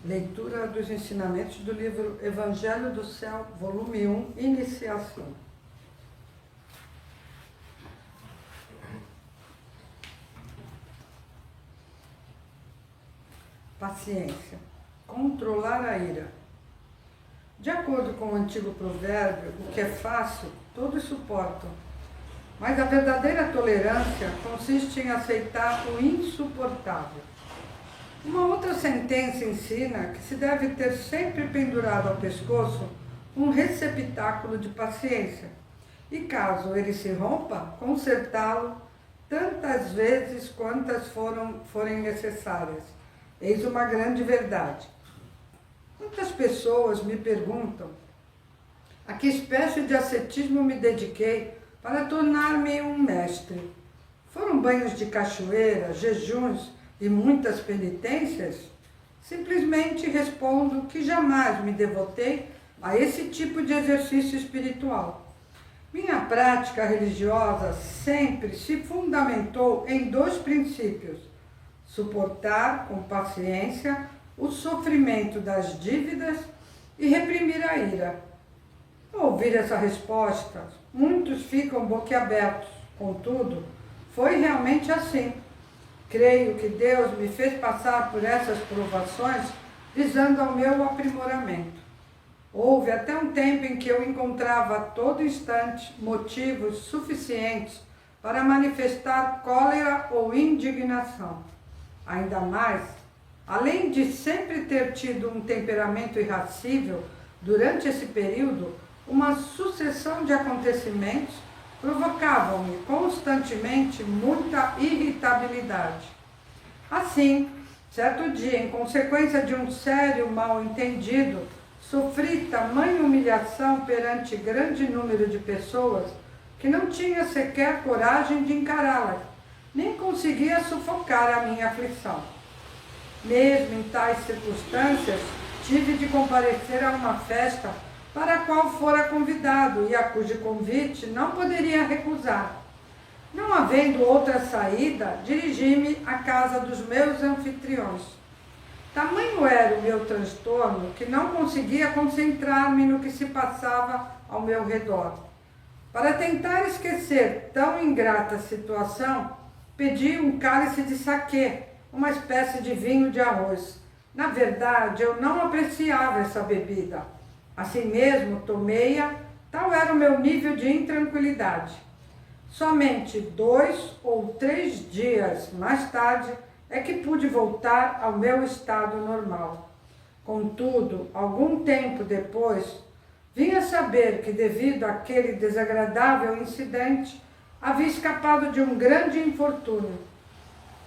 Leitura dos ensinamentos do livro Evangelho do Céu, volume 1, Iniciação. Paciência. Controlar a ira. De acordo com o antigo provérbio, o que é fácil, todos suportam. Mas a verdadeira tolerância consiste em aceitar o insuportável. Uma outra sentença ensina que se deve ter sempre pendurado ao pescoço um receptáculo de paciência e, caso ele se rompa, consertá-lo tantas vezes quantas forem necessárias. Eis uma grande verdade. Muitas pessoas me perguntam a que espécie de ascetismo me dediquei para tornar-me um mestre. Foram banhos de cachoeira, jejuns e muitas penitências? Simplesmente respondo que jamais me devotei a esse tipo de exercício espiritual. Minha prática religiosa sempre se fundamentou em dois princípios: suportar com paciência o sofrimento das dívidas e reprimir a ira. Ao ouvir essa resposta, muitos ficam boquiabertos. Contudo, foi realmente assim. Creio que Deus me fez passar por essas provações visando ao meu aprimoramento. Houve até um tempo em que eu encontrava a todo instante motivos suficientes para manifestar cólera ou indignação. Ainda mais, além de sempre ter tido um temperamento irascível, durante esse período, uma sucessão de acontecimentos provocavam-me constantemente muita irritabilidade. Assim, certo dia, em consequência de um sério mal-entendido, sofri tamanha humilhação perante grande número de pessoas que não tinha sequer coragem de encará-las, nem conseguia sufocar a minha aflição. Mesmo em tais circunstâncias, tive de comparecer a uma festa para a qual fora convidado e a cujo convite não poderia recusar. Não havendo outra saída, dirigi-me à casa dos meus anfitriões. Tamanho era o meu transtorno que não conseguia concentrar-me no que se passava ao meu redor. Para tentar esquecer tão ingrata situação, pedi um cálice de saquê, uma espécie de vinho de arroz. Na verdade, eu não apreciava essa bebida. Assim mesmo, tomei-a, tal era o meu nível de intranquilidade. Somente 2 ou 3 dias mais tarde é que pude voltar ao meu estado normal. Contudo, algum tempo depois, vim a saber que, devido àquele desagradável incidente, havia escapado de um grande infortúnio.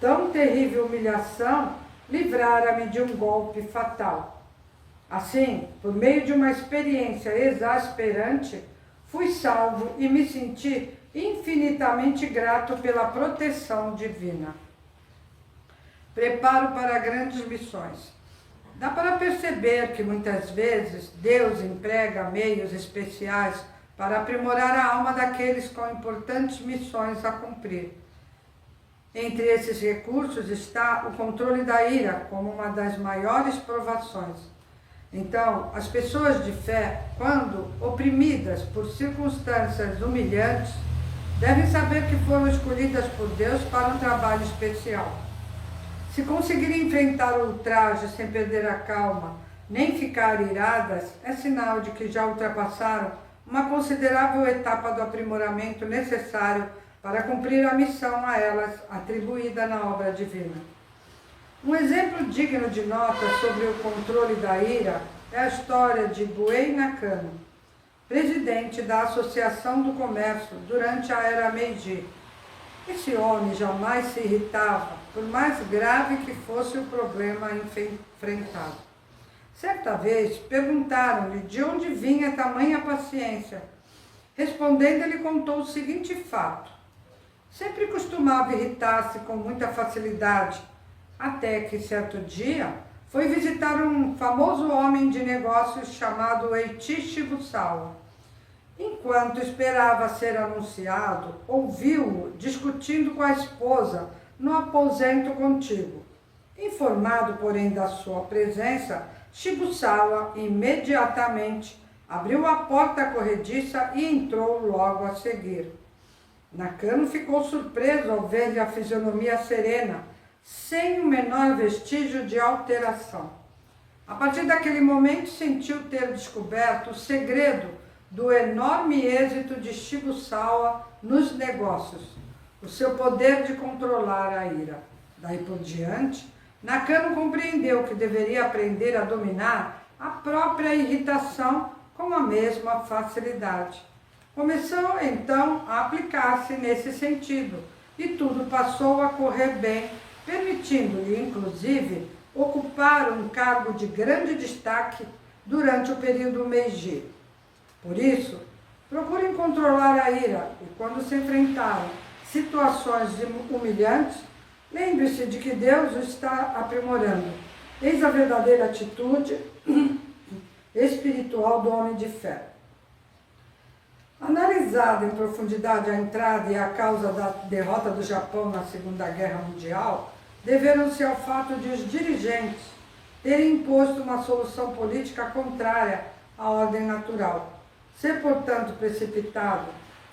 Tão terrível humilhação livrara-me de um golpe fatal. Assim, por meio de uma experiência exasperante, fui salvo e me senti infinitamente grato pela proteção divina. Preparo para grandes missões. Dá para perceber que muitas vezes Deus emprega meios especiais para aprimorar a alma daqueles com importantes missões a cumprir. Entre esses recursos está o controle da ira como uma das maiores provações. Então, as pessoas de fé, quando oprimidas por circunstâncias humilhantes, devem saber que foram escolhidas por Deus para um trabalho especial. Se conseguirem enfrentar o ultraje sem perder a calma, nem ficar iradas, é sinal de que já ultrapassaram uma considerável etapa do aprimoramento necessário para cumprir a missão a elas atribuída na obra divina. Um exemplo digno de nota sobre o controle da ira é a história de Buei Nakano, presidente da Associação do Comércio durante a Era Meiji. Esse homem jamais se irritava, por mais grave que fosse o problema enfrentado. Certa vez perguntaram-lhe de onde vinha tamanha paciência. Respondendo, ele contou o seguinte fato: sempre costumava irritar-se com muita facilidade, até que certo dia foi visitar um famoso homem de negócios chamado Eiichi Shibusawa. Enquanto esperava ser anunciado, ouviu-o discutindo com a esposa no aposento contíguo. Informado, porém, da sua presença, Shibusawa imediatamente abriu a porta corrediça e entrou logo a seguir. Nakano ficou surpreso ao ver-lhe a fisionomia serena, sem o menor vestígio de alteração. A partir daquele momento, sentiu ter descoberto o segredo do enorme êxito de Shibusawa nos negócios, o seu poder de controlar a ira. Daí por diante, Nakano compreendeu que deveria aprender a dominar a própria irritação com a mesma facilidade. Começou então a aplicar-se nesse sentido e tudo passou a correr bem, permitindo-lhe, inclusive, ocupar um cargo de grande destaque durante o período Meiji. Por isso, procurem controlar a ira e, quando se enfrentarem situações humilhantes, lembre-se de que Deus o está aprimorando. Eis a verdadeira atitude espiritual do homem de fé. Analisada em profundidade a entrada e a causa da derrota do Japão na Segunda Guerra Mundial, deveram-se ao fato de os dirigentes terem imposto uma solução política contrária à ordem natural. Ser, portanto, precipitado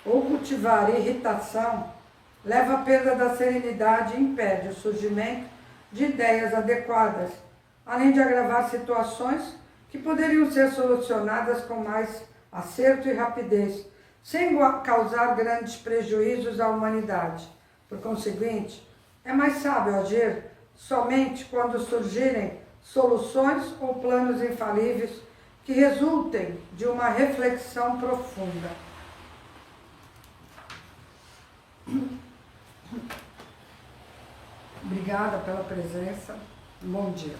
ou cultivar irritação leva à perda da serenidade e impede o surgimento de ideias adequadas, além de agravar situações que poderiam ser solucionadas com mais acerto e rapidez, sem causar grandes prejuízos à humanidade. Por conseguinte, é mais sábio agir somente quando surgirem soluções ou planos infalíveis que resultem de uma reflexão profunda. Obrigada pela presença. Bom dia.